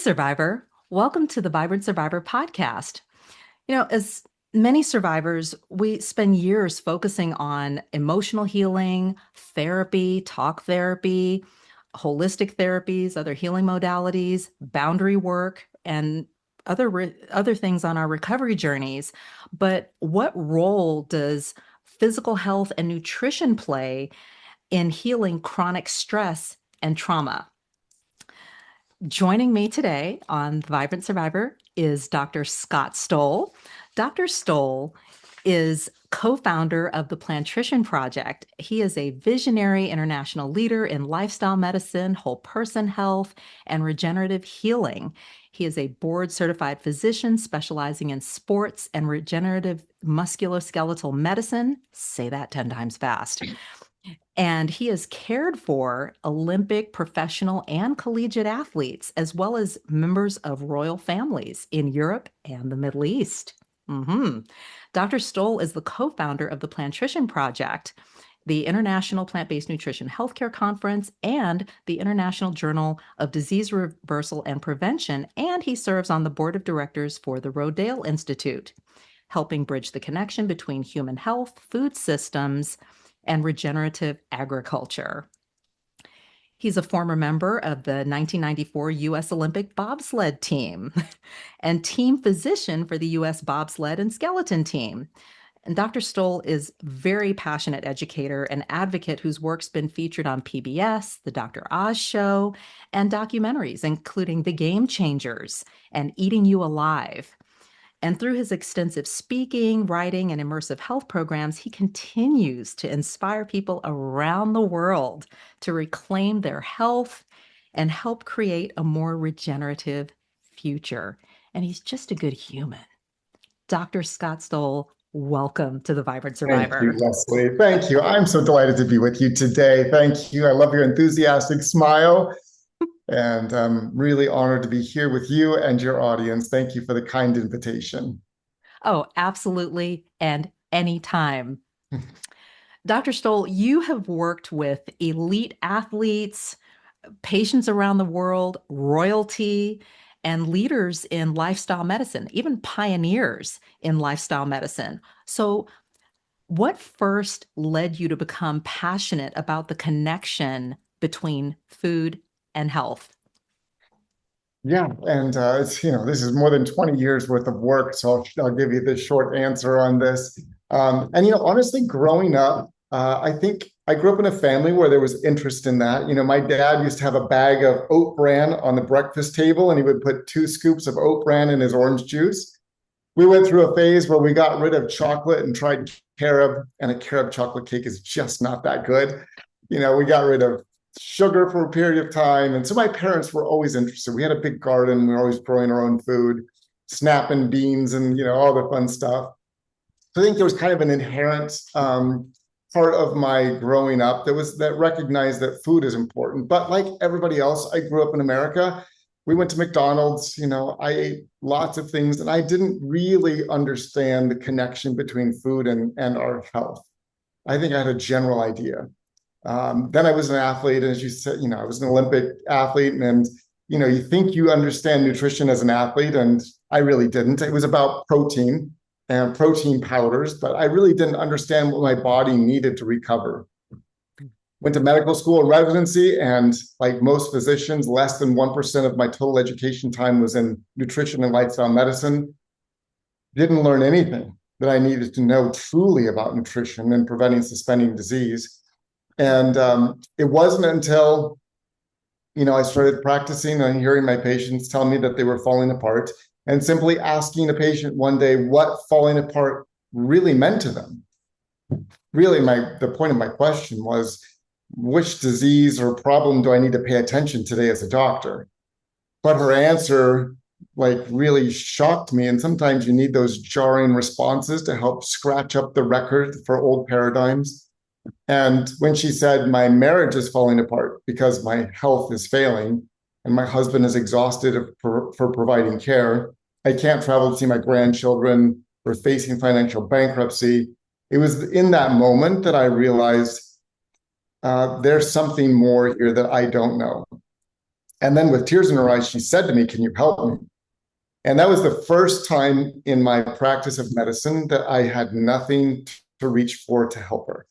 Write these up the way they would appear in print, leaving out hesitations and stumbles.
Survivor. Welcome to the Vibrant Survivor podcast. As many survivors, we spend years focusing on emotional healing, therapy, talk therapy, holistic therapies, other healing modalities, boundary work, and other things on our recovery journeys. But what role does physical health and nutrition play in healing chronic stress and trauma? Joining me today on Vibrant Survivor is Dr. Scott Stoll. Dr. Stoll is co-founder of the Plantrition Project. He is a visionary international leader in lifestyle medicine, whole person health, and regenerative healing. He is a board-certified physician specializing in sports and regenerative musculoskeletal medicine. Say that 10 times fast. And he has cared for Olympic, professional, and collegiate athletes, as well as members of royal families in Europe and the Middle East. Dr. Stoll is the co-founder of the Plantrition Project, the International Plant-Based Nutrition Healthcare Conference, and the International Journal of Disease Reversal and Prevention, and he serves on the board of directors for the Rodale Institute, helping bridge the connection between human health, food systems, and regenerative agriculture. He's a former member of the 1994 U.S. Olympic bobsled team and team physician for the U.S. bobsled and skeleton team. And Dr. Stoll is a very passionate educator and advocate whose work's been featured on PBS, The Dr. Oz Show, and documentaries, including The Game Changers and Eating You Alive. And through his extensive speaking, writing, and immersive health programs, he continues to inspire people around the world to reclaim their health and help create a more regenerative future. And he's just a good human. Dr. Scott Stoll, welcome to the Vibrant Thank you, Survivor. Lesley. Thank you. I'm so delighted to be with you today. Thank you. I love your enthusiastic smile, and I'm really honored to be here with you and your audience. Thank you for the kind invitation. Oh, absolutely. And anytime. Dr. Stoll, you have worked with elite athletes, patients around the world, royalty, and leaders in lifestyle medicine, even pioneers in lifestyle medicine. So, what first led you to become passionate about the connection between food and health? Yeah, and this is more than 20 years worth of work, so I'll give you the short answer on this. Honestly, growing up, I think I grew up in a family where there was interest in that. My dad used to have a bag of oat bran on the breakfast table, and he would put 2 scoops of oat bran in his orange juice. We went through a phase where we got rid of chocolate and tried carob, and a carob chocolate cake is just not that good. We got rid of sugar for a period of time. And so my parents were always interested. We had a big garden. We were always growing our own food, snapping beans and, all the fun stuff. So I think there was kind of an inherent part of my growing up that recognized that food is important. But like everybody else, I grew up in America. We went to McDonald's, I ate lots of things, and I didn't really understand the connection between food and our health. I think I had a general idea. Then I was an athlete, and as you said, I was an Olympic athlete, and you think you understand nutrition as an athlete, and I really didn't. It was about protein and protein powders, but I really didn't understand what my body needed to recover. Went to medical school and residency, and like most physicians, less than 1% of my total education time was in nutrition and lifestyle medicine. Didn't learn anything that I needed to know truly about nutrition and preventing suspending disease. And it wasn't until, I started practicing and hearing my patients tell me that they were falling apart, and simply asking a patient one day what falling apart really meant to them. Really, the point of my question was, which disease or problem do I need to pay attention today as a doctor? But her answer really shocked me. And sometimes you need those jarring responses to help scratch up the record for old paradigms. And when she said, my marriage is falling apart because my health is failing and my husband is exhausted for providing care, I can't travel to see my grandchildren, we're facing financial bankruptcy. It was in that moment that I realized there's something more here that I don't know. And then with tears in her eyes, she said to me, "Can you help me?" And that was the first time in my practice of medicine that I had nothing to reach for to help her.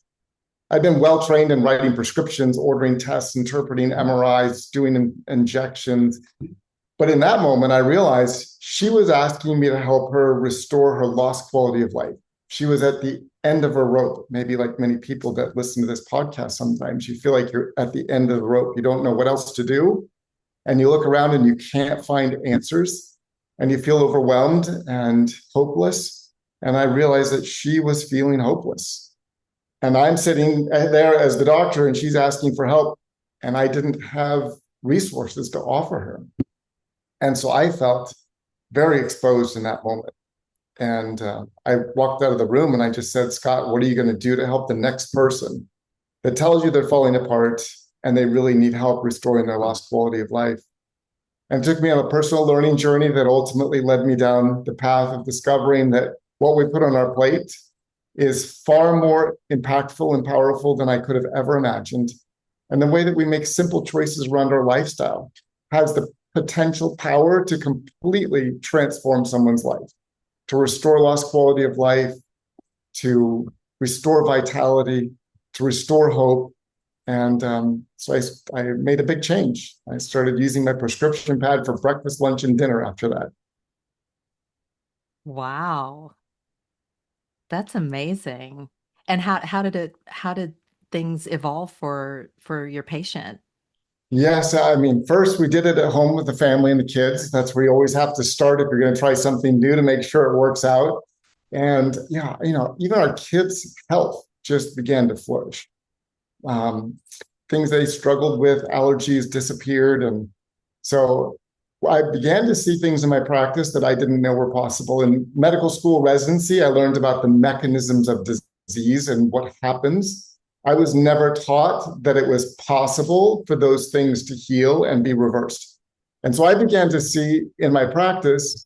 I've been well trained in writing prescriptions, ordering tests, interpreting MRIs, doing injections. But in that moment, I realized she was asking me to help her restore her lost quality of life. She was at the end of her rope. Maybe like many people that listen to this podcast, sometimes you feel like you're at the end of the rope. You don't know what else to do. And you look around and you can't find answers and you feel overwhelmed and hopeless. And I realized that she was feeling hopeless. And I'm sitting there as the doctor and she's asking for help. And I didn't have resources to offer her. And so I felt very exposed in that moment. And I walked out of the room and I just said, "Scott, what are you going to do to help the next person that tells you they're falling apart and they really need help restoring their lost quality of life?" And it took me on a personal learning journey that ultimately led me down the path of discovering that what we put on our plate is far more impactful and powerful than I could have ever imagined. And the way that we make simple choices around our lifestyle has the potential power to completely transform someone's life, to restore lost quality of life, to restore vitality, to restore hope. And so I made a big change. I started using my prescription pad for breakfast, lunch, and dinner after that. Wow. That's amazing. And how did things evolve for your patient? Yes, I mean, first we did it at home with the family and the kids. That's where you always have to start if you're going to try something new to make sure it works out. And yeah, even our kids' health just began to flourish. Um, Things they struggled with, allergies disappeared. And so I began to see things in my practice that I didn't know were possible. In medical school residency, I learned about the mechanisms of disease and what happens. I was never taught that it was possible for those things to heal and be reversed. And so I began to see in my practice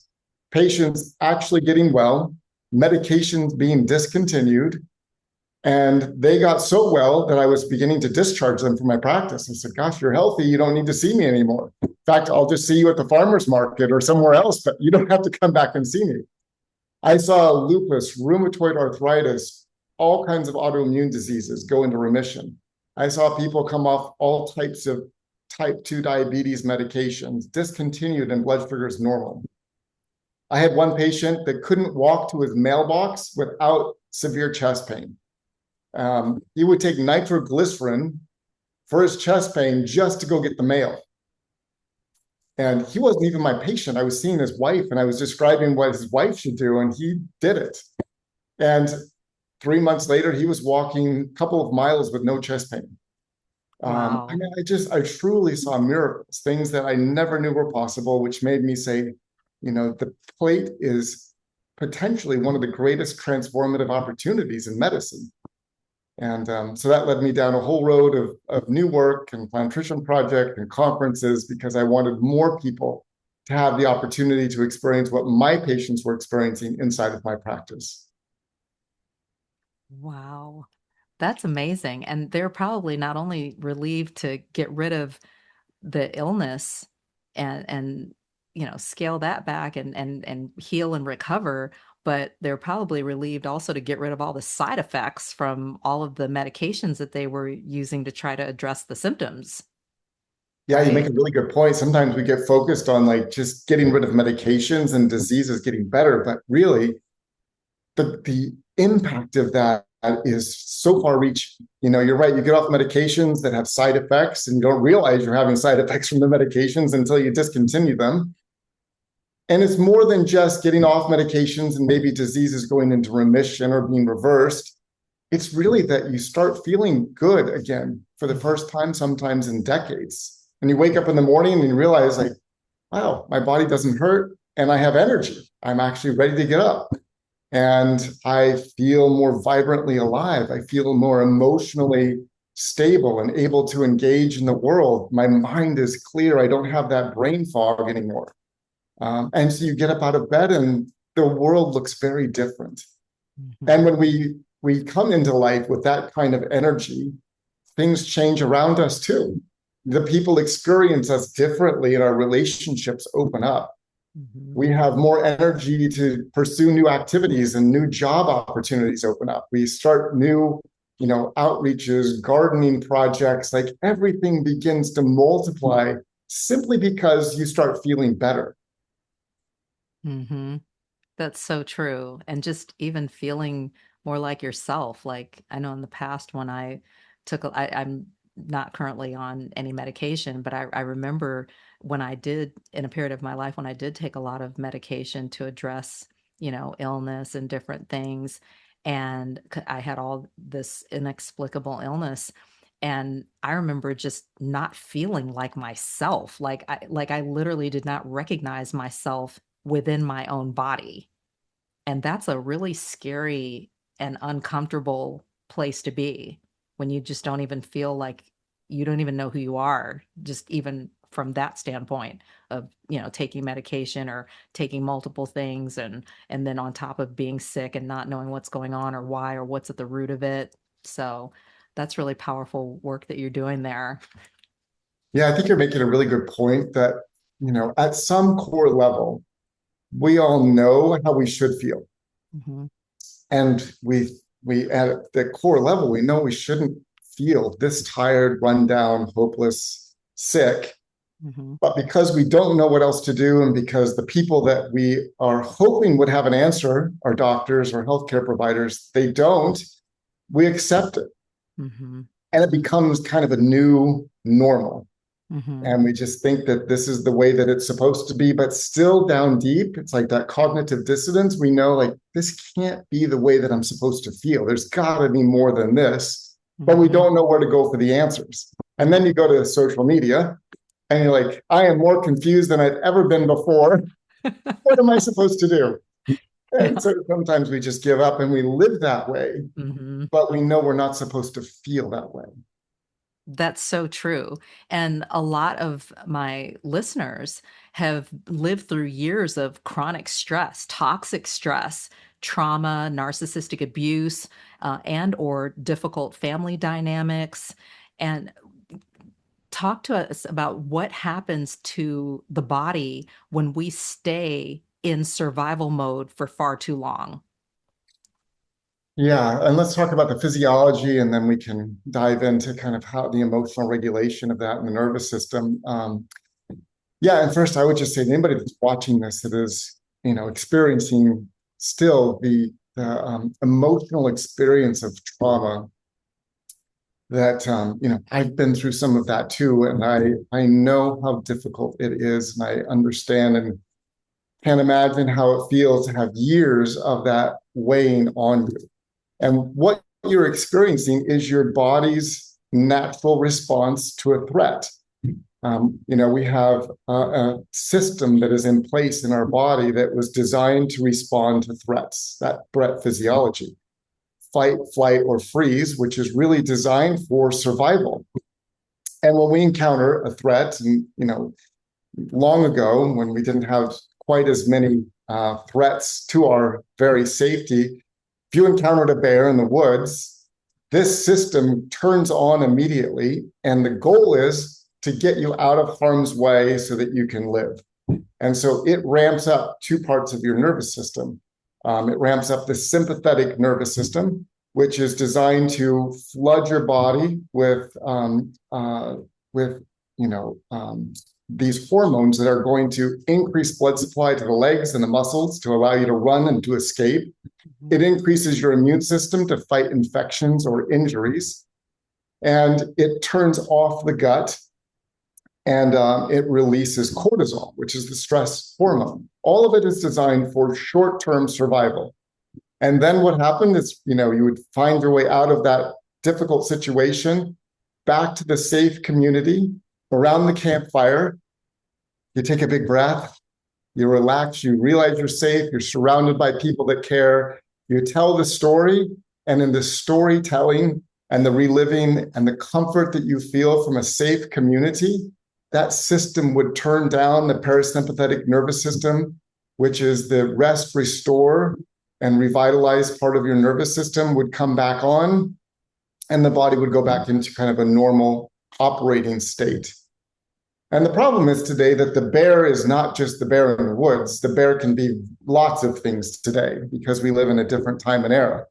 patients actually getting well, medications being discontinued, and they got so well that I was beginning to discharge them from my practice. I said, "Gosh, you're healthy. You don't need to see me anymore. In fact, I'll just see you at the farmer's market or somewhere else, but you don't have to come back and see me." I saw lupus, rheumatoid arthritis, all kinds of autoimmune diseases go into remission. I saw people come off all types of type 2 diabetes medications, discontinued and blood sugars normal. I had one patient that couldn't walk to his mailbox without severe chest pain. He would take nitroglycerin for his chest pain just to go get the mail. And he wasn't even my patient. I was seeing his wife and I was describing what his wife should do, and he did it. And 3 months later, he was walking a couple of miles with no chest pain. I Wow. mean, I truly saw miracles, things that I never knew were possible, which made me say, the plate is potentially one of the greatest transformative opportunities in medicine. And so that led me down a whole road of new work and Plant Nutrition Project and conferences because I wanted more people to have the opportunity to experience what my patients were experiencing inside of my practice. Wow. That's amazing. And they're probably not only relieved to get rid of the illness and scale that back and heal and recover, but they're probably relieved also to get rid of all the side effects from all of the medications that they were using to try to address the symptoms, Yeah, you make right? a really good point. Sometimes we get focused on like just getting rid of medications and diseases getting better, but really the impact of that is so far reaching. You're right. You get off medications that have side effects and you don't realize you're having side effects from the medications until you discontinue them. And it's more than just getting off medications and maybe diseases going into remission or being reversed. It's really that you start feeling good again for the first time, sometimes in decades. And you wake up in the morning and you realize, like, wow, my body doesn't hurt and I have energy. I'm actually ready to get up. And I feel more vibrantly alive. I feel more emotionally stable and able to engage in the world. My mind is clear. I don't have that brain fog anymore. And so you get up out of bed and the world looks very different. And Mhm. when we come into life with that kind of energy, things change around us too. the people experience us differently and our relationships open up. Mhm. We have more energy to pursue new activities and new job opportunities open up. We start new, outreaches, gardening projects, like everything begins to multiply simply because you start feeling better. Mhm. That's so true. And just even feeling more like yourself. Like I know in the past when I I'm not currently on any medication, but I remember when I did, in a period of my life, when I did take a lot of medication to address, illness and different things. And I had all this inexplicable illness. And I remember just not feeling like myself. Like I literally did not recognize myself within my own body. And that's a really scary and uncomfortable place to be when you just don't even feel like you don't even know who you are, just even from that standpoint of, taking medication or taking multiple things and then on top of being sick and not knowing what's going on or why or what's at the root of it. So that's really powerful work that you're doing there. Yeah, I think you're making a really good point that, at some core level, we all know how we should feel. Mhm. And we at the core level, we know we shouldn't feel this tired, run down, hopeless, sick. Mhm. But because we don't know what else to do, and because the people that we are hoping would have an answer, our doctors or healthcare providers, they don't, we accept it. Mhm. And it becomes kind of a new normal. Mhm. And we just think that this is the way that it's supposed to be, but still down deep, it's like that cognitive dissonance. We know, like, this can't be the way that I'm supposed to feel. There's got to be more than this, but we Mhm. don't know where to go for the answers. And then you go to social media and you're like, I am more confused than I've ever been before. What am I supposed to do? And Yeah. so sometimes we just give up and we live that way, Mhm. but we know we're not supposed to feel that way. That's so true. And a lot of my listeners have lived through years of chronic stress, toxic stress, trauma, narcissistic abuse, and or difficult family dynamics. And talk to us about what happens to the body when we stay in survival mode for far too long. Yeah, and let's talk about the physiology, and then we can dive into kind of how the emotional regulation of that in the nervous system. Yeah, and first, I would just say to anybody that's watching this that is, experiencing still the emotional experience of trauma, that I've been through some of that too, and I know how difficult it is, and I understand and can't imagine how it feels to have years of that weighing on you. And what you're experiencing is your body's natural response to a threat. We have a system that is in place in our body that was designed to respond to threats, that threat physiology, fight, flight, or freeze, which is really designed for survival. And when we encounter a threat, and long ago when we didn't have quite as many threats to our very safety, if you encountered a bear in the woods, this system turns on immediately. And the goal is to get you out of harm's way so that you can live. And so it ramps up two parts of your nervous system. It ramps up the sympathetic nervous system, which is designed to flood your body with these hormones that are going to increase blood supply to the legs and the muscles to allow you to run and to escape. Mhm. It increases your immune system to fight infections or injuries, and it turns off the gut, and it releases cortisol, which is the stress hormone. All of it is designed for short-term survival. And then what happened is, you would find your way out of that difficult situation, back to the safe community, around the campfire. You take a big breath, you relax, you realize you're safe, you're surrounded by people that care. You tell the story, and in the storytelling and the reliving and the comfort that you feel from a safe community, that system would turn down the parasympathetic nervous system, which is the rest, restore, and revitalize part of your nervous system, would come back on, and the body would go back into kind of a normal operating state. And the problem is today that the bear is not just the bear in the woods. The bear can be lots of things today because we live in a different time and era.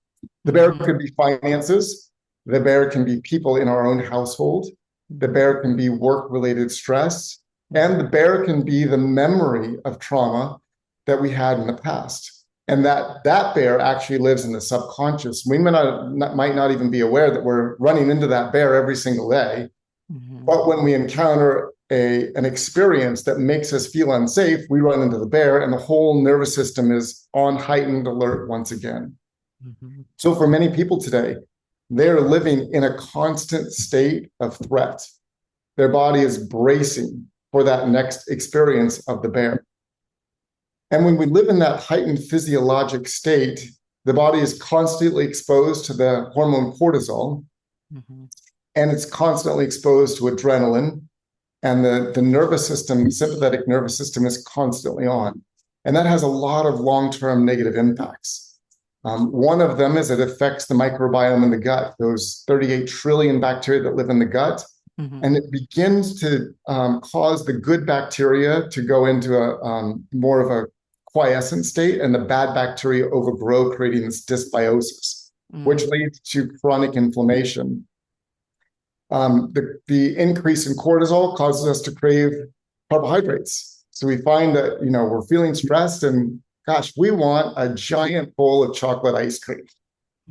The bear could be finances. The bear can be people in our own household. The bear can be work-related stress. And the bear can be the memory of trauma that we had in the past. And that bear actually lives in the subconscious. We might not even be aware that we're running into that bear every single day. But when we encounter an experience that makes us feel unsafe, we run into the bear and the whole nervous system is on heightened alert once again. So for many people today, they're living in a constant state of threat. Their body is bracing for that next experience of the bear. And when we live in that heightened physiologic state, the body is constantly exposed to the hormone cortisol, and it's constantly exposed to adrenaline, and the nervous system, sympathetic nervous system, is constantly on. And that has a lot of long-term negative impacts. One of them is it affects the microbiome in the gut, those 38 trillion bacteria that live in the gut. And it begins to cause the good bacteria to go into a more of a quiescent state, and the bad bacteria overgrow, creating this dysbiosis, which leads to chronic inflammation. The increase in cortisol causes us to crave carbohydrates. So we find that, we're feeling stressed and gosh, we want a giant bowl of chocolate ice cream.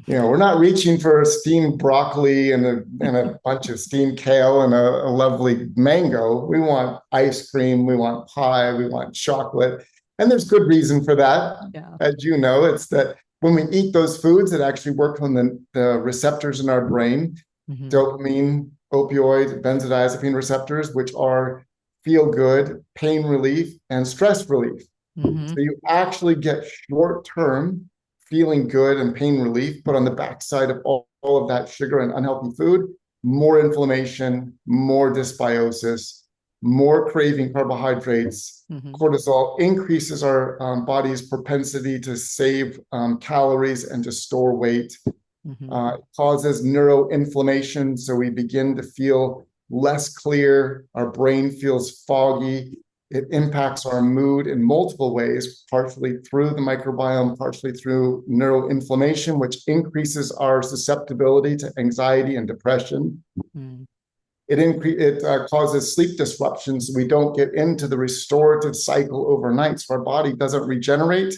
We're not reaching for steamed broccoli and a bunch of steamed kale and a lovely mango. We want ice cream, we want pie, we want chocolate. And there's good reason for that. Yeah. As you know, it's that when we eat those foods, it actually works on the receptors in our brain, dopamine, opioid, benzodiazepine receptors, which are feel good, pain relief, and stress relief. So you actually get short-term feeling good and pain relief, but on the backside of all of that sugar and unhealthy food, more inflammation, more dysbiosis, more craving carbohydrates. Cortisol increases our body's propensity to save calories and to store weight. It causes neuroinflammation, so we begin to feel less clear. Our brain feels foggy. It impacts our mood in multiple ways, partially through the microbiome, partially through neuroinflammation, which increases our susceptibility to anxiety and depression. It causes sleep disruptions. We don't get into the restorative cycle overnight, so our body doesn't regenerate,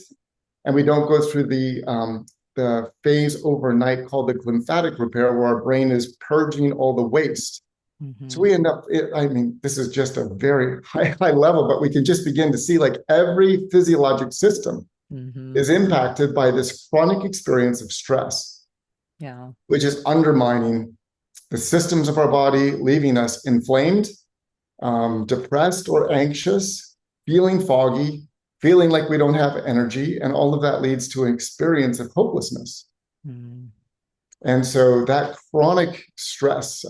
and we don't go through the phase overnight called the glymphatic repair, where our brain is purging all the waste. So we end up, this is just a very high level, but we can just begin to see like every physiologic system is impacted by this chronic experience of stress, which is undermining the systems of our body, leaving us inflamed, depressed or anxious, feeling foggy, feeling like we don't have energy, and all of that leads to an experience of hopelessness. And so that chronic stress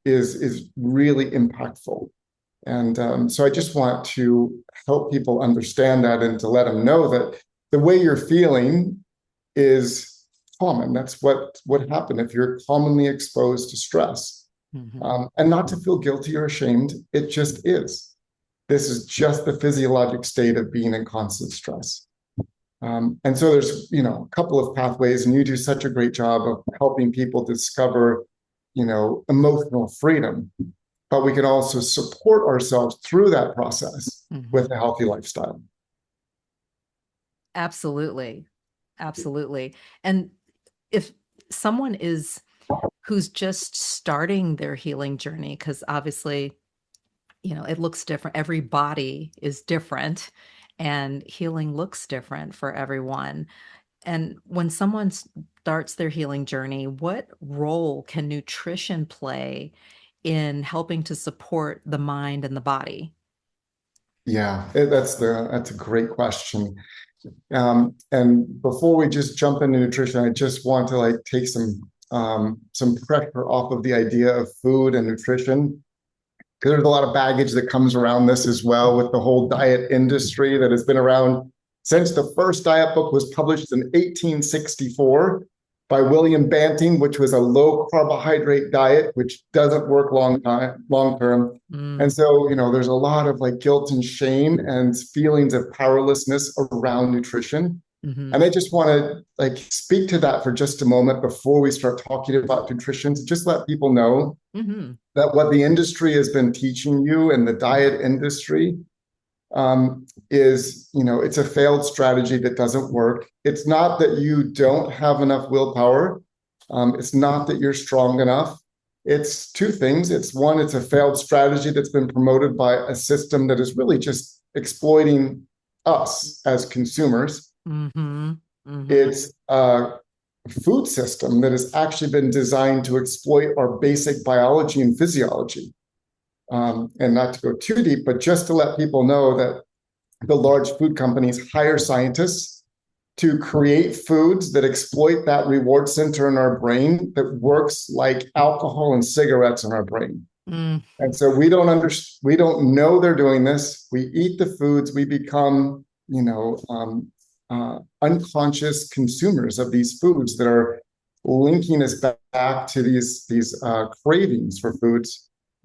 is really impactful. And so I just want to help people understand that and to let them know that the way you're feeling is common. That's what happened if you're commonly exposed to stress. And not to feel guilty or ashamed, it just is. This is just the physiologic state of being in constant stress. And so there's, a couple of pathways, and you do such a great job of helping people discover, emotional freedom. But we can also support ourselves through that process with a healthy lifestyle. Absolutely. Absolutely. And if someone who's just starting their healing journey, because obviously, it looks different. Every body is different. And healing looks different for everyone. And when someone starts their healing journey, what role can nutrition play in helping to support the mind and the body? Yeah, that's a great question. And before we just jump into nutrition, I just want to take some pressure off of the idea of food and nutrition. Because there's a lot of baggage that comes around this as well with the whole diet industry that has been around since the first diet book was published in 1864 by William Banting, which was a low carbohydrate diet, which doesn't work long term. And Mm, so, there's a lot of like guilt and shame and feelings of powerlessness around nutrition. hmm And I just want to like speak to that for just a moment before we start talking about nutrition, to just let people know hmm that what the industry has been teaching you and the diet industry is, it's a failed strategy that doesn't work. It's not that you don't have enough willpower. It's not that you're strong enough. It's two things. It's one, it's a failed strategy that's been promoted by a system that is really just exploiting us as consumers. hmm hmm It's a food system that has actually been designed to exploit our basic biology and physiology. And not to go too deep, but just to let people know that the large food companies hire scientists to create foods that exploit that reward center in our brain that works like alcohol and cigarettes in our brain. mm, And so we don't know they're doing this. We eat the foods, we become, unconscious consumers of these foods that are linking us back to these cravings for foods,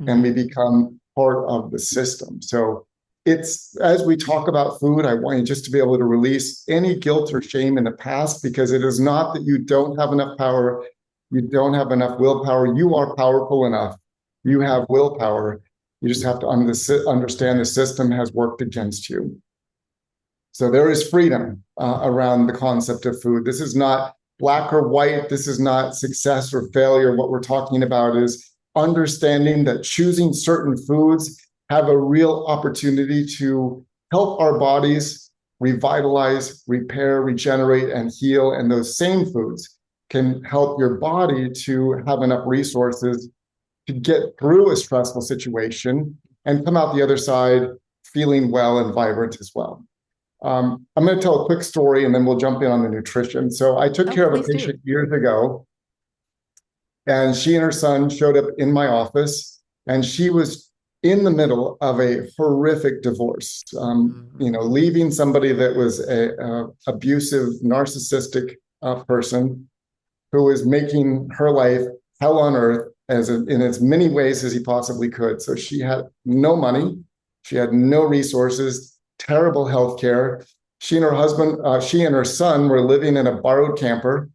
and we mhm. become part of the system. So it's, as we talk about food, I want you just to be able to release any guilt or shame in the past, because it is not that you don't have enough power, you don't have enough willpower. You are powerful enough. You have willpower. You just have to understand the system has worked against you. So there is freedom around the concept of food. This is not black or white. This is not success or failure. What we're talking about is understanding that choosing certain foods have a real opportunity to help our bodies revitalize, repair, regenerate, and heal. And those same foods can help your body to have enough resources to get through a stressful situation and come out the other side feeling well and vibrant as well. I'm going to tell a quick story and then we'll jump in on the nutrition. So I took Oh, care of a please do. patient years ago, and she and her son showed up in my office, and she was in the middle of a horrific divorce. Mm, Leaving somebody that was a abusive, narcissistic person who was making her life hell on earth in as many ways as he possibly could. So she had no money, she had no resources, terrible health care. She and her son were living in a borrowed camper,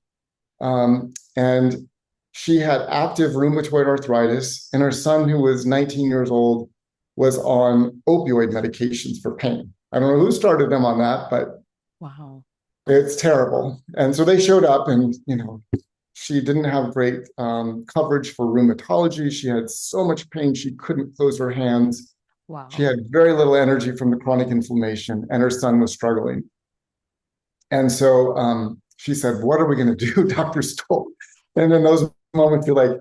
and she had active rheumatoid arthritis, and her son, who was 19 years old, was on opioid medications for pain. I don't know who started them on that, but wow. it's terrible. And so they showed up, and she didn't have great coverage for rheumatology. She had so much pain she couldn't close her hands. She Wow. had very little energy from the chronic inflammation, and her son was struggling. And so she said, "What are we going to do, Dr. Stoll?" And in those moments, you're like,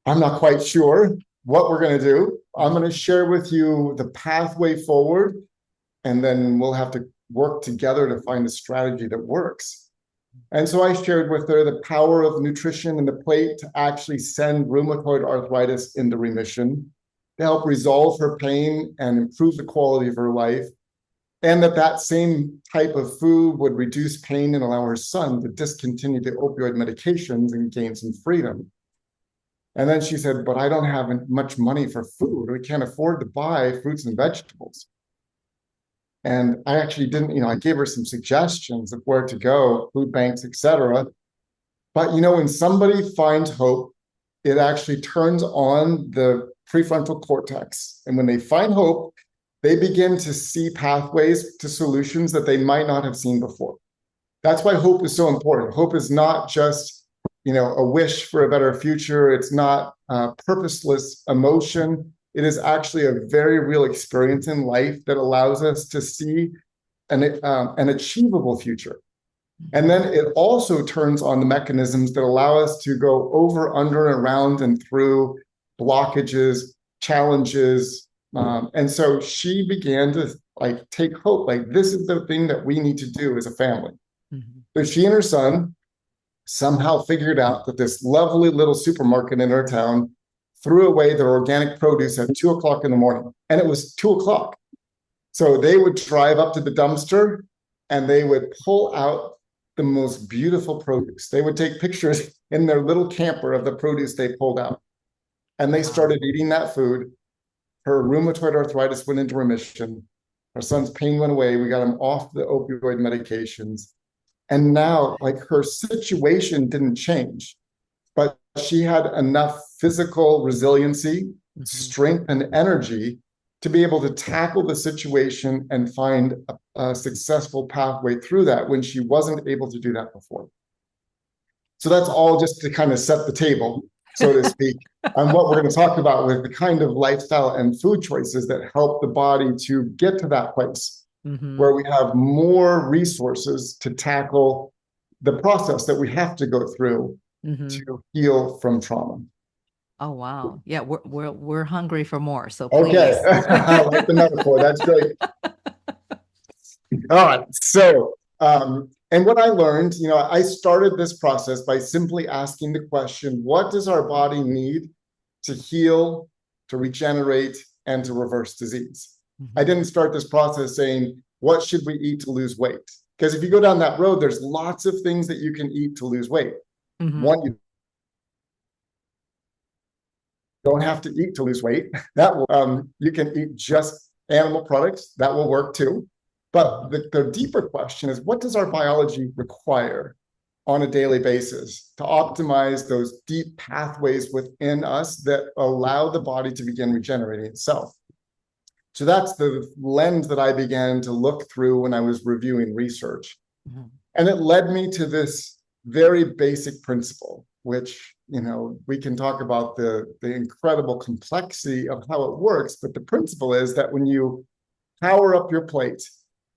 "I'm not quite sure what we're going to do. I'm going to share with you the pathway forward, and then we'll have to work together to find a strategy that works." And so I shared with her the power of nutrition and the plate to actually send rheumatoid arthritis into remission, to help resolve her pain and improve the quality of her life, and that same type of food would reduce pain and allow her son to discontinue the opioid medications and gain some freedom. And then she said, "But I don't have much money for food. We can't afford to buy fruits and vegetables." And I actually didn't, I gave her some suggestions of where to go, food banks, etc. But when somebody finds hope, it actually turns on the prefrontal cortex. And when they find hope, they begin to see pathways to solutions that they might not have seen before. That's why hope is so important. Hope is not just, a wish for a better future. It's not a purposeless emotion. It is actually a very real experience in life that allows us to see an achievable future. And then it also turns on the mechanisms that allow us to go over, under, around, and through blockages, challenges. And so she began to take hope. Like, this is the thing that we need to do as a family. Mhm. So she and her son somehow figured out that this lovely little supermarket in our town threw away their organic produce at 2 o'clock in the morning. And it was 2 o'clock. So they would drive up to the dumpster and they would pull out the most beautiful produce. They would take pictures in their little camper of the produce they pulled out. And they Wow. started eating that food. Her rheumatoid arthritis went into remission. Her son's pain went away. We got him off the opioid medications. And now, like, her situation didn't change, but she had enough physical resiliency, strength, and energy to be able to tackle the situation and find a successful pathway through that when she wasn't able to do that before. So that's all just to kind of set the table, so to speak, on what we're going to talk about with the kind of lifestyle and food choices that help the body to get to that place where we have more resources to tackle the process that we have to go through to heal from trauma. Oh, wow. Yeah, we're hungry for more, so Okay, please. I like the metaphor. That's great. All right. So, and what I learned, I started this process by simply asking the question, what does our body need to heal, to regenerate, and to reverse disease? I didn't start this process saying, what should we eat to lose weight? Because if you go down that road, there's lots of things that you can eat to lose weight. One, you don't have to eat to lose weight. That will, you can eat just animal products. That will work too. But the deeper question is, what does our biology require on a daily basis to optimize those deep pathways within us that allow the body to begin regenerating itself? So that's the lens that I began to look through when I was reviewing research. And it led me to this very basic principle, which, we can talk about the incredible complexity of how it works, but the principle is that when you power up your plate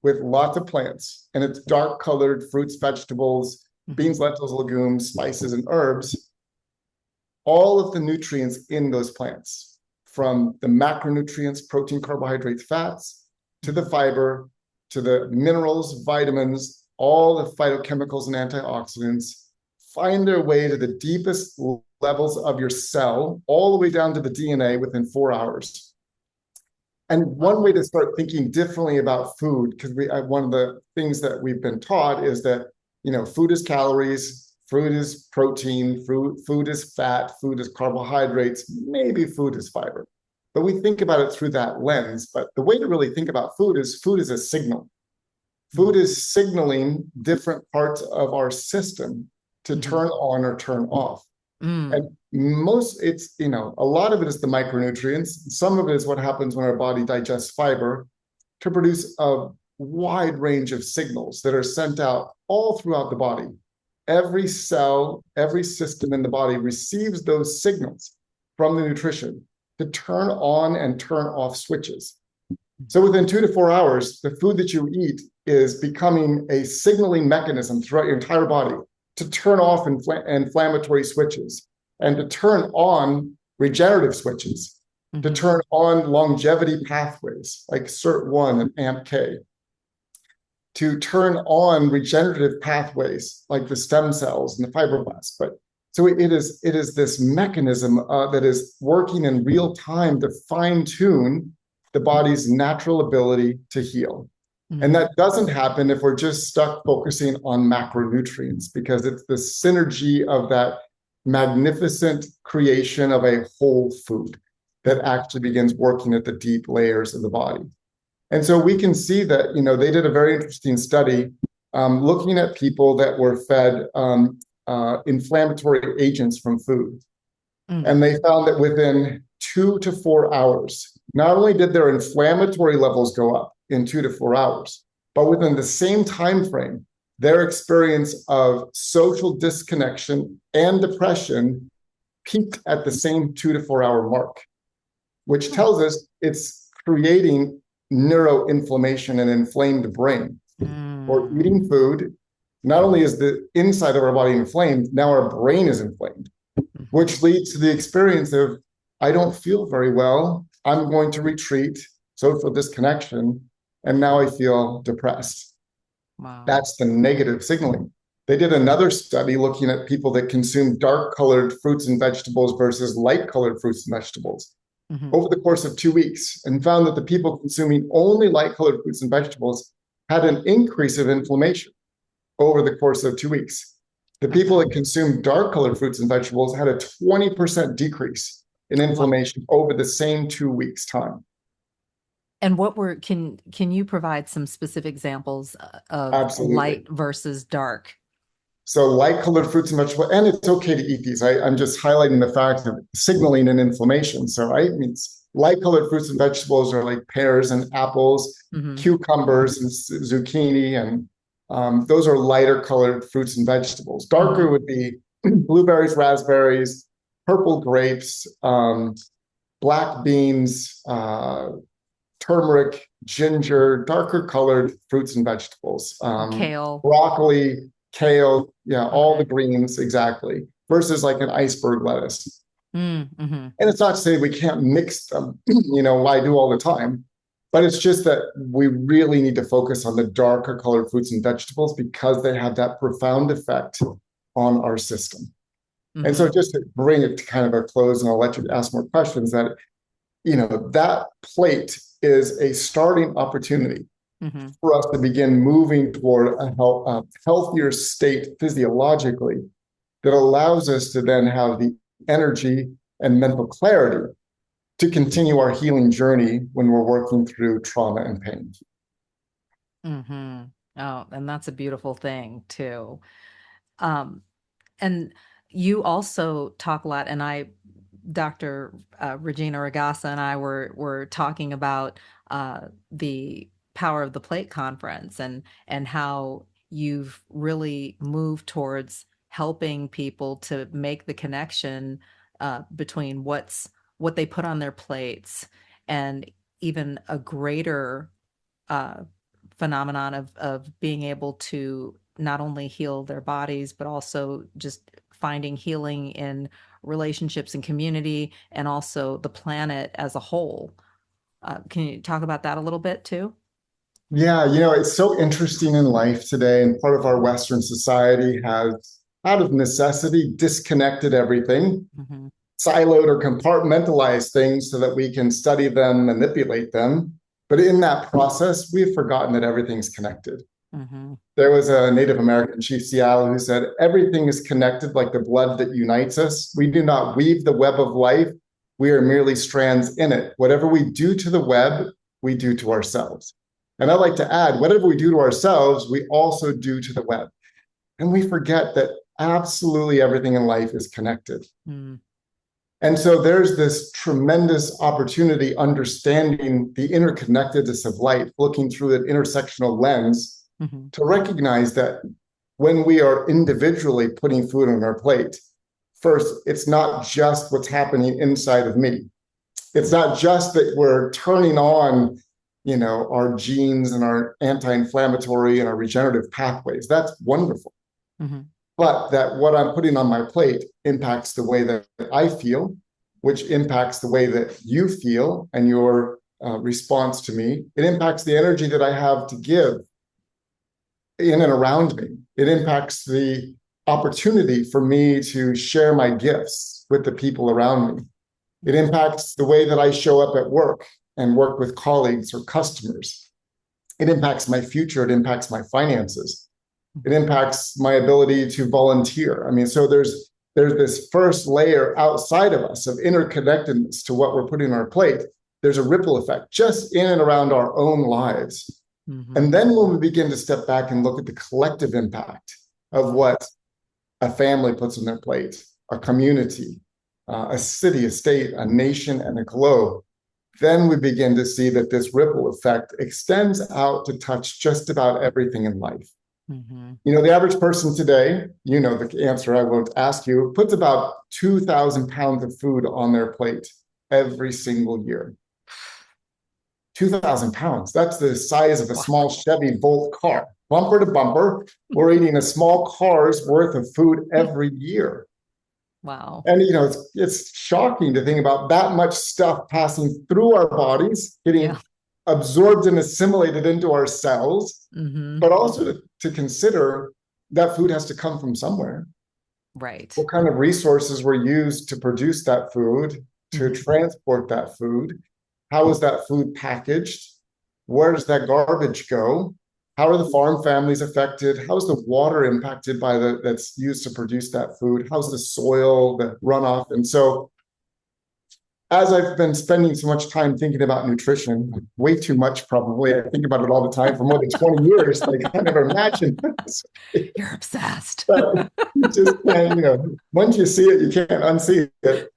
with lots of plants, and it's dark colored fruits, vegetables, beans, lentils, legumes, spices, and herbs, all of the nutrients in those plants, from the macronutrients, protein, carbohydrates, fats, to the fiber, to the minerals, vitamins, all the phytochemicals and antioxidants, find their way to the deepest levels of your cell, all the way down to the DNA within 4 hours. And one way to start thinking differently about food, because one of the things that we've been taught is that, food is calories, food is protein, food is fat, food is carbohydrates, maybe food is fiber. But we think about it through that lens. But the way to really think about food is a signal. Food is signaling different parts of our system to turn on or turn off. And it's, a lot of it is the micronutrients. Some of it is what happens when our body digests fiber to produce a wide range of signals that are sent out all throughout the body. Every cell, every system in the body receives those signals from the nutrition to turn on and turn off switches. So within 2 to 4 hours, the food that you eat is becoming a signaling mechanism throughout your entire body to turn off inflammatory switches and to turn on regenerative switches, to turn on longevity pathways like SIRT1 and AMPK, to turn on regenerative pathways like the stem cells and the fibroblasts. But so it is this mechanism that is working in real time to fine tune the body's natural ability to heal. And that doesn't happen if we're just stuck focusing on macronutrients, because it's the synergy of that magnificent creation of a whole food that actually begins working at the deep layers of the body. And so we can see that, they did a very interesting study looking at people that were fed inflammatory agents from food. And they found that within 2 to 4 hours, not only did their inflammatory levels go up in 2 to 4 hours, but within the same time frame, their experience of social disconnection and depression peaked at the same 2 to 4 hour mark, which tells us it's creating neuroinflammation and inflamed brain. Or eating food, not only is the inside of our body inflamed, now our brain is inflamed, which leads to the experience of, I don't feel very well, I'm going to retreat, social disconnection, and now I feel depressed. Wow. That's the negative signaling. They did another study looking at people that consume dark-colored fruits and vegetables versus light-colored fruits and vegetables over the course of 2 weeks, and found that the people consuming only light-colored fruits and vegetables had an increase of inflammation. over the course of 2 weeks. The people that consumed dark colored fruits and vegetables had a 20% decrease in Wow. inflammation over the same 2 weeks time. And what were can you provide some specific examples of Absolutely. light versus dark? So light colored fruits and vegetables, and it's okay to eat these. I'm just highlighting the fact of signaling and inflammation. So I mean, light colored fruits and vegetables are like pears and apples, Hmm. cucumbers and zucchini, and those are lighter colored fruits and vegetables. Darker Hmm. would be blueberries, raspberries, purple grapes, black beans, turmeric, ginger, darker colored fruits and vegetables, Kale. broccoli, kale, yeah, all the Okay. greens, exactly, versus like an iceberg lettuce. Mm-hmm. And it's not to say we can't mix them, you know, I do all the time, but it's just that we really need to focus on the darker colored fruits and vegetables because they have that profound effect on our system. And so Mm-hmm. just to bring it to kind of a close, and I'll let you ask more questions, that that plate is a starting opportunity Mm-hmm. for us to begin moving toward a healthier state physiologically that allows us to then have the energy and mental clarity to continue our healing journey when we're working through trauma and pain. Mm-hmm. Oh, and that's a beautiful thing too. Um, and you also talk a lot, and Dr. Regina Ragassa and I were talking about the Power of the Plate conference and how you've really moved towards helping people to make the connection between what they put on their plates and even a greater uh, phenomenon of being able to not only heal their bodies, but also just finding healing in relationships and community and also the planet as a whole. Can you talk about that a little bit too? Yeah, it's so interesting in life today, and part of our Western society has, out of necessity, disconnected everything, Hmm. siloed or compartmentalized things so that we can study them, manipulate them. But in that process, we've forgotten that everything's connected. Hmm. There was a Native American, Chief Seattle, who said, everything is connected like the blood that unites us. We do not weave the web of life. We are merely strands in it. Whatever we do to the web, we do to ourselves. And I'd like to add, whatever we do to ourselves, we also do to the web. And we forget that absolutely everything in life is connected. Mm. And so there's this tremendous opportunity understanding the interconnectedness of life, looking through an intersectional lens Hmm. to recognize that when we are individually putting food on our plate, first, it's not just what's happening inside of me. It's not just that we're turning on, our genes and our anti-inflammatory and our regenerative pathways. That's wonderful. Hmm. But that what I'm putting on my plate impacts the way that I feel, which impacts the way that you feel and your response to me. It impacts the energy that I have to give in and around me. It impacts the opportunity for me to share my gifts with the people around me. It impacts the way that I show up at work and work with colleagues or customers. It impacts my future. It impacts my finances. It impacts my ability to volunteer. I mean, so there's this first layer outside of us of interconnectedness to what we're putting on our plate. There's a ripple effect just in and around our own lives. Hmm. And then when we begin to step back and look at the collective impact of what a family puts on their plate, a community, a city, a state, a nation, and a globe, then we begin to see that this ripple effect extends out to touch just about everything in life. Hmm. The average person today, the answer I won't ask you, puts about 2,000 pounds of food on their plate every single year. 2,000 pounds. That's the size of a Wow. small Chevy Volt car. Bumper to bumper, we're eating a small car's worth of food every year. Wow. And it's shocking to think about that much stuff passing through our bodies, Yeah. getting absorbed and assimilated into our cells, Hmm. but also to consider that food has to come from somewhere. Right. What kind of resources were used to produce that food, to Hmm. transport that food? How is that food packaged? Where does that garbage go? How are the farm families affected? How's the water impacted by that's used to produce that food? How's the soil, the runoff? And so as I've been spending so much time thinking about nutrition, way too much probably. I think about it all the time for more than 20 years. Like I never imagined this. You're obsessed. But you just can't, once you see it, you can't unsee it.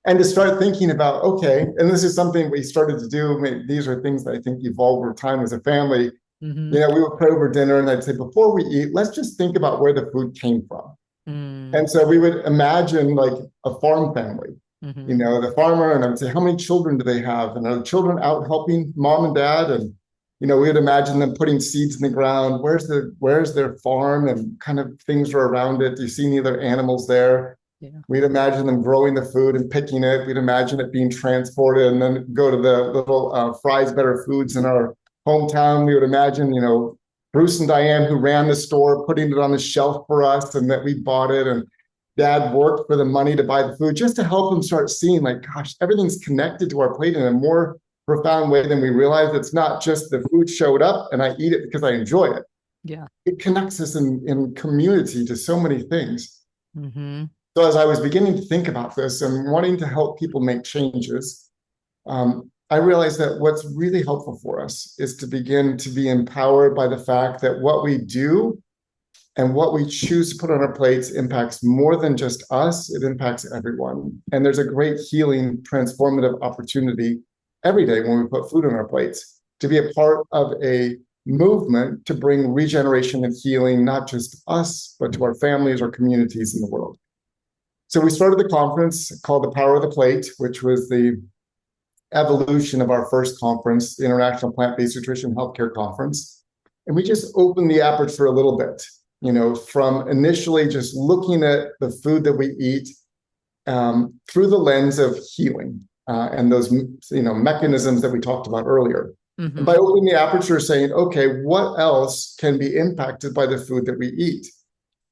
And to start thinking about, okay, and this is something we started to do. These are things that I think evolved over time as a family. Mm-hmm. We would pray over dinner and I'd say, before we eat, let's just think about where the food came from. Mm. And so we would imagine like a farm family, Mm-hmm. the farmer, and I would say, how many children do they have? And are the children out helping mom and dad? And, we would imagine them putting seeds in the ground. Where's their farm and kind of things are around it? Do you see any other animals there? Yeah. We'd imagine them growing the food and picking it. We'd imagine it being transported and then go to the little Fry's Better Foods in our hometown. We would imagine, Bruce and Diane, who ran the store, putting it on the shelf for us and that we bought it. And dad worked for the money to buy the food just to help them start seeing like, gosh, everything's connected to our plate in a more profound way than we realize. It's not just the food showed up and I eat it because I enjoy it. Yeah. It connects us in community to so many things. Mm-hmm. So as I was beginning to think about this and wanting to help people make changes, I realized that what's really helpful for us is to begin to be empowered by the fact that what we do and what we choose to put on our plates impacts more than just us, it impacts everyone. And there's a great healing, transformative opportunity every day when we put food on our plates to be a part of a movement to bring regeneration and healing, not just us, but to our families or communities in the world. So we started the conference called The Power of the Plate, which was the evolution of our first conference, the International Plant-Based Nutrition Healthcare Conference. And we just opened the aperture a little bit, from initially just looking at the food that we eat through the lens of healing and those, mechanisms that we talked about earlier. Mm-hmm. And by opening the aperture, saying, okay, what else can be impacted by the food that we eat?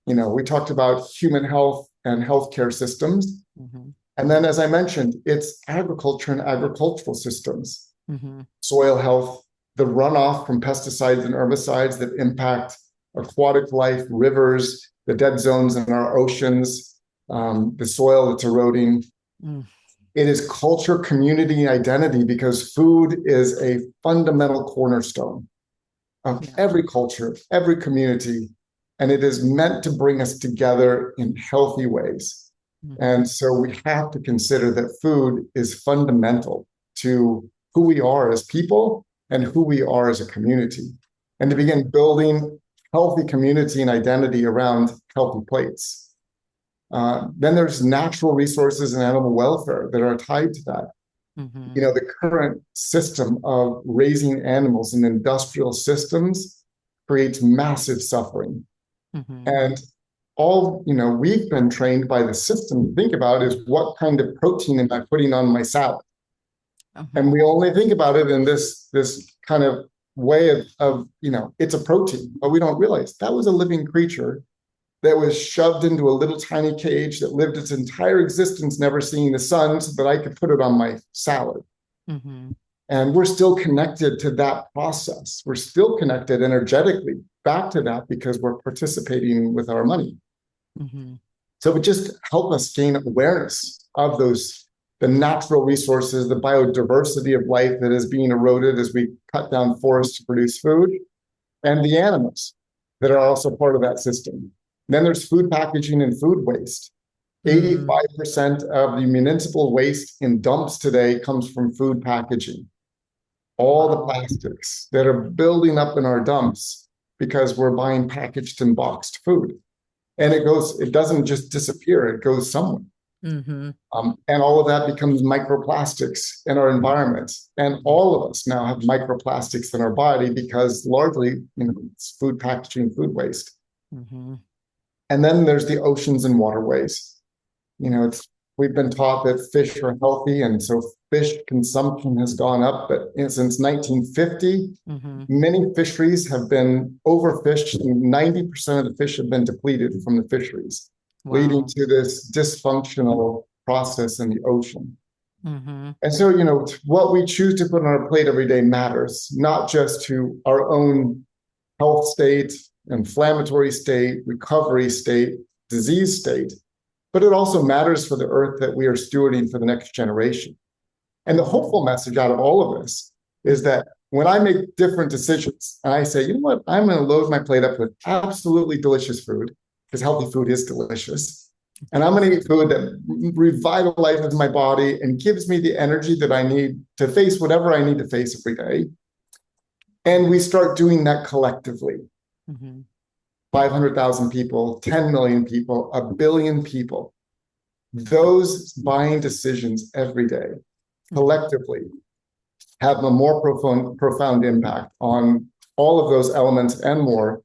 We talked about human health and healthcare systems. Mm-hmm. And then, as I mentioned, it's agriculture and agricultural systems, Mm-hmm. soil health, the runoff from pesticides and herbicides that impact aquatic life, rivers, the dead zones in our oceans, the soil that's eroding. Mm. It is culture, community, and identity because food is a fundamental cornerstone of every culture, every community, and it is meant to bring us together in healthy ways. Mm-hmm. And so we have to consider that food is fundamental to who we are as people and who we are as a community, and to begin building healthy community and identity around healthy plates. Then there's natural resources and animal welfare that are tied to that. Mm-hmm. The current system of raising animals in industrial systems creates massive suffering. Mm-hmm. And all, we've been trained by the system to think about is what kind of protein am I putting on my salad? Mm-hmm. And we only think about it in this kind of way of, it's a protein, but we don't realize that was a living creature that was shoved into a little tiny cage that lived its entire existence never seeing the sun so that I could put it on my salad. Mm-hmm. And we're still connected to that process. We're still connected energetically back to that because we're participating with our money. Mm-hmm. So it would just help us gain awareness of the natural resources, the biodiversity of life that is being eroded as we cut down forests to produce food, and the animals that are also part of that system. Then there's food packaging and food waste. 85% of the municipal waste in dumps today comes from food packaging. All the plastics that are building up in our dumps because we're buying packaged and boxed food. And it doesn't just disappear, it goes somewhere. Mm-hmm. And all of that becomes microplastics in our environment. And all of us now have microplastics in our body because largely, it's food packaging, food waste. Mm-hmm. And then there's the oceans and waterways. We've been taught that fish are healthy, and so fish consumption has gone up. But since 1950, mm-hmm. many fisheries have been overfished, and 90% of the fish have been depleted from the fisheries, leading to this dysfunctional process in the ocean. Mm-hmm. And so, what we choose to put on our plate every day matters, not just to our own health state, inflammatory state, recovery state, disease state, but it also matters for the earth that we are stewarding for the next generation. And the hopeful message out of all of this is that when I make different decisions and I say, you know what, I'm going to load my plate up with absolutely delicious food, because healthy food is delicious. And I'm going to eat food that revitalizes my body and gives me the energy that I need to face whatever I need to face every day. And we start doing that collectively. Mm-hmm. 500,000 people, 10 million people, a billion people. Those buying decisions every day collectively have a more profound impact on all of those elements and more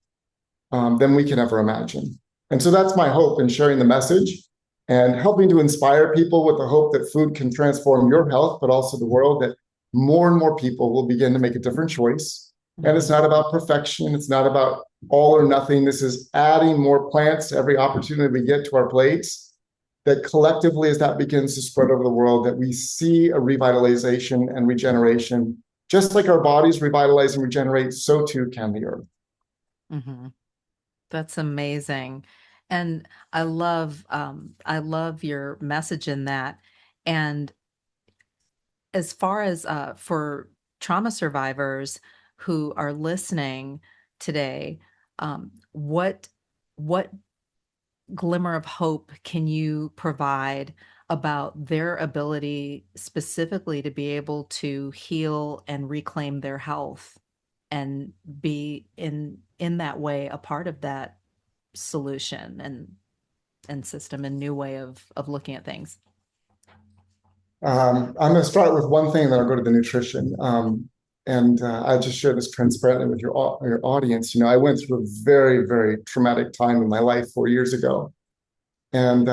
than we can ever imagine. And so that's my hope in sharing the message and helping to inspire people with the hope that food can transform your health, but also the world, that more and more people will begin to make a different choice. And it's not about perfection. It's not about all or nothing. This is adding more plants to every opportunity we get to our plates, that collectively, as that begins to spread over the world, that we see a revitalization and regeneration. Just like our bodies revitalize and regenerate, so too can the earth. Mm-hmm. That's amazing. And I love your message in that. And as far as for trauma survivors who are listening today, what glimmer of hope can you provide about their ability specifically to be able to heal and reclaim their health and be in that way a part of that solution and system and new way of looking at things? I'm going to start with one thing, then I'll go to the nutrition. And I'll just share this transparently with your audience. You know, I went through a very, very traumatic time in my life 4 years ago. And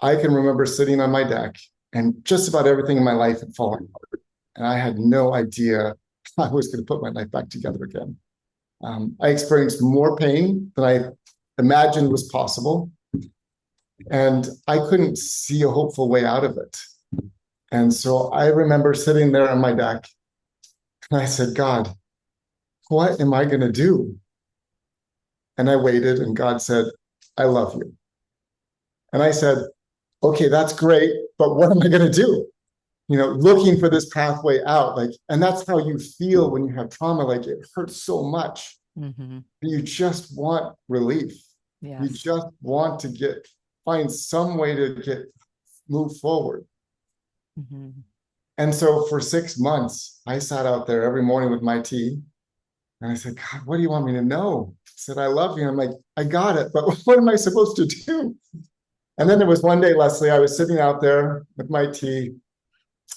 I can remember sitting on my deck and just about everything in my life had fallen apart. And I had no idea how I was going to put my life back together again. I experienced more pain than I imagined was possible. And I couldn't see a hopeful way out of it. And so I remember sitting there on my deck and I said, God, what am I going to do? And I waited, and God said, I love you. And I said, okay, that's great, but what am I going to do? You know, looking for this pathway out, like, and that's how you feel when you have trauma. Like, it hurts so much. Mm-hmm. You just want relief. You Yes. just want to find some way to move forward. Mm-hmm. And so for 6 months, I sat out there every morning with my tea. And I said, God, what do you want me to know? He said, I love you. And I'm like, I got it, but what am I supposed to do? And then there was one day, Lesley, I was sitting out there with my tea,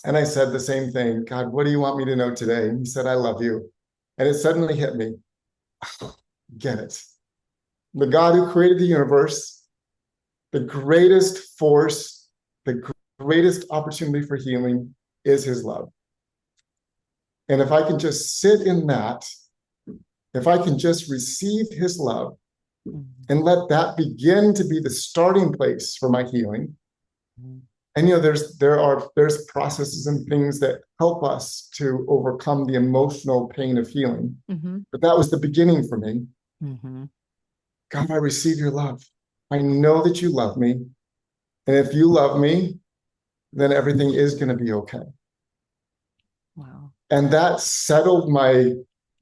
and I said the same thing. God, what do you want me to know today? And he said, I love you. And it suddenly hit me. Get it. The God who created the universe, the greatest force, the greatest opportunity for healing is his love. And if I can just sit in that, if I can just receive his love and let that begin to be the starting place for my healing. And you know, there's processes and things that help us to overcome the emotional pain of healing. Mm-hmm. But that was the beginning for me. Mm-hmm. God, I receive your love. I know that you love me. And if you love me, then everything is going to be okay. Wow. And that settled my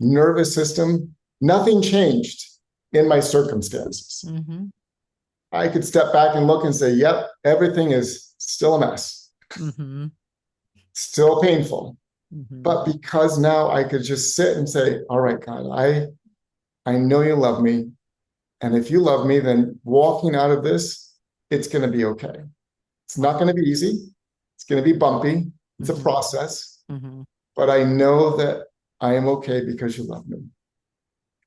nervous system. Nothing changed in my circumstances. Mm-hmm. I could step back and look and say, yep, everything is still a mess, Mm-hmm. still painful. Mm-hmm. But because now I could just sit and say, all right, God, I know you love me. And if you love me, then walking out of this, it's going to be okay. It's not going to be easy. It's going to be bumpy. It's a process. Mm-hmm. But I know that I am okay because you love me.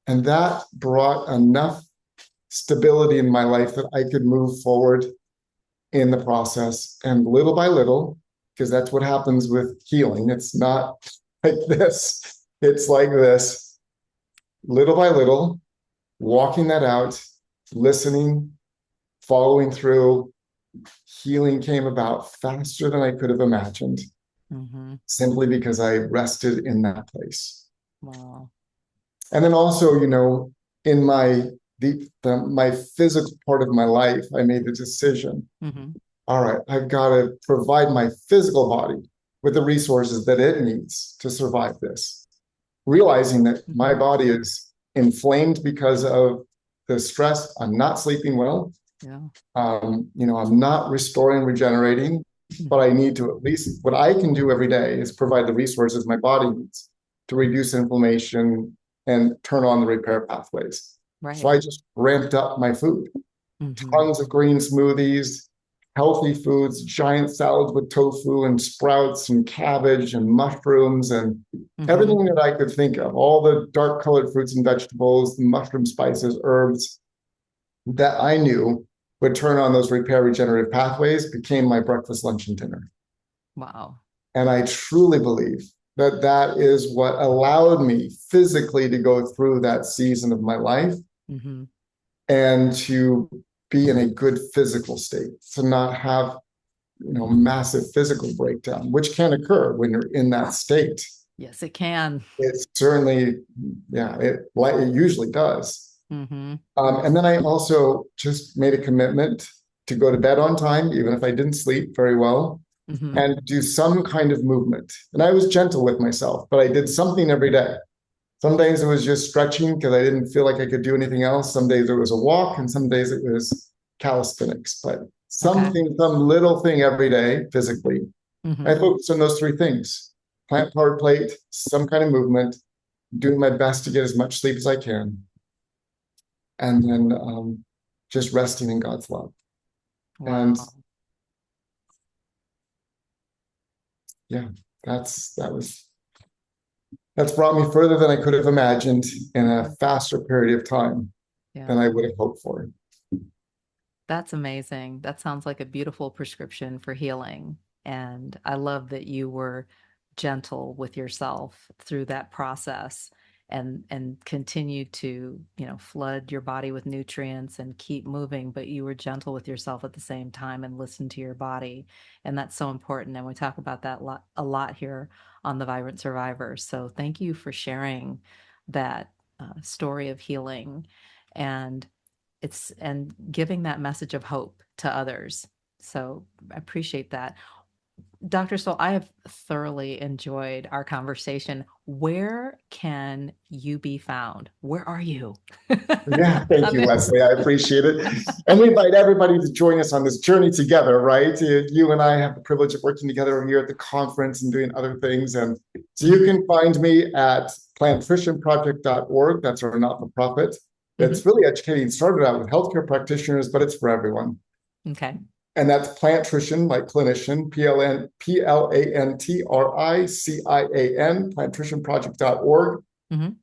And that brought enough stability in my life that I could move forward in the process. And little by little, because that's what happens with healing. It's not like this. It's like this. Little by little, walking that out, listening, following through, healing came about faster than I could have imagined, Mm-hmm. simply because I rested in that place. Wow. And then also, in my physical part of my life, I made the decision, Hmm. all right, I've got to provide my physical body with the resources that it needs to survive this. Realizing that my Hmm. body is inflamed because of the stress, I'm not sleeping well. Yeah. I'm not restoring, regenerating, but I Hmm. need to, at least what I can do every day is provide the resources my body needs to reduce inflammation and turn on the repair pathways. So Right. I just ramped up my food, Hmm. tons of green smoothies, healthy foods, giant salads with tofu and sprouts and cabbage and mushrooms and Hmm. everything that I could think of, all the dark colored fruits and vegetables, the mushroom spices, herbs that I knew would turn on those repair regenerative pathways became my breakfast, lunch, and dinner. Wow. And I truly believe that that is what allowed me physically to go through that season of my life Hmm. and to be in a good physical state, to not have, massive physical breakdown, which can occur when you're in that state. Yes, it can. It's certainly, yeah, it usually does. Hmm. And then I also just made a commitment to go to bed on time, even if I didn't sleep very well, Hmm. and do some kind of movement. And I was gentle with myself, but I did something every day. Some days it was just stretching because I didn't feel like I could do anything else. Some days it was a walk, and some days it was calisthenics, but Okay. something, some little thing every day physically. I Hmm. focused on those three things: plant powered plate, some kind of movement, doing my best to get as much sleep as I can, and then just resting in God's love. And Wow. yeah, that's brought me further than I could have imagined in a faster period of time than Yeah. I would have hoped for. That's amazing. That sounds like a beautiful prescription for healing. And I love that you were gentle with yourself through that process and continued to, flood your body with nutrients and keep moving, but you were gentle with yourself at the same time and listened to your body. And that's so important. And we talk about that a lot here on the Vibrant Survivor. So thank you for sharing that story of healing. And and giving that message of hope to others. So I appreciate that. Dr. Stoll, I have thoroughly enjoyed our conversation. Where can you be found? Where are you? Yeah, thank I'm you, in- Lesley. I appreciate it. And we invite everybody to join us on this journey together, right? You and I have the privilege of working together here at the conference and doing other things. And so you Mhm, can find me at plantnutritionproject.org. That's our not-for-profit. mhm. It's really educating, started out with healthcare practitioners, but it's for everyone. Okay. And that's Planttrition, like clinician, Plantrician, plantnutritionproject.org. Mhm.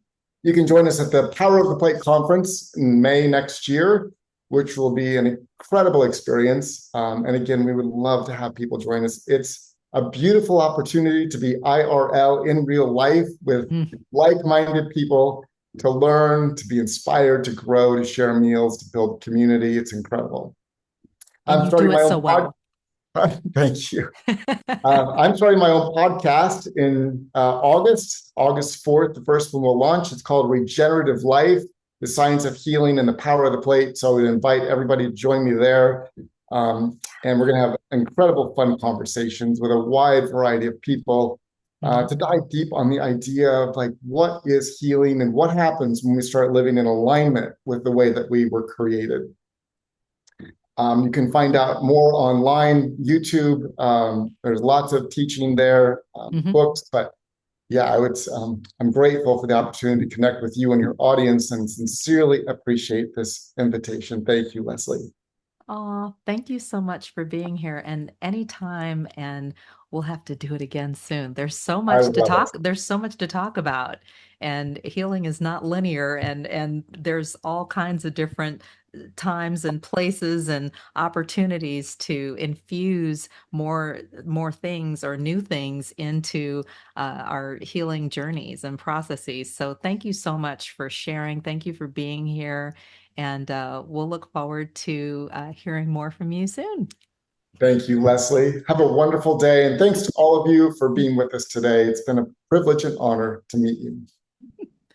You can join us at the Power of the Plate conference in May next year, which will be an incredible experience. And again, we would love to have people join us. It's a beautiful opportunity to be IRL in real life with Mm. like-minded people, to learn, to be inspired, to grow, to share meals, to build community. It's incredible. And I'm you do starting it my so own well. podcast. Thank you. I'm starting my own podcast in August 4th. The first one will launch. It's called Regenerative Life, the Science of Healing and the Power of the Plate. So I would invite everybody to join me there. And we're going to have incredible fun conversations with a wide variety of people Mhm. to dive deep on the idea of like what is healing and what happens when we start living in alignment with the way that we were created. You can find out more online, YouTube. There's lots of teaching there, Mhm. books, but yeah, I'm grateful for the opportunity to connect with you and your audience and sincerely appreciate this invitation. Thank you, Lesley. Oh, thank you so much for being here. And anytime, and we'll have to do it again soon. I love it. There's so much to talk about. And healing is not linear and there's all kinds of different times and places and opportunities to infuse more things or new things into our healing journeys and processes. So thank you so much for sharing. Thank you for being here. And we'll look forward to hearing more from you soon. Thank you, Lesley. Have a wonderful day. And thanks to all of you for being with us today. It's been a privilege and honor to meet you.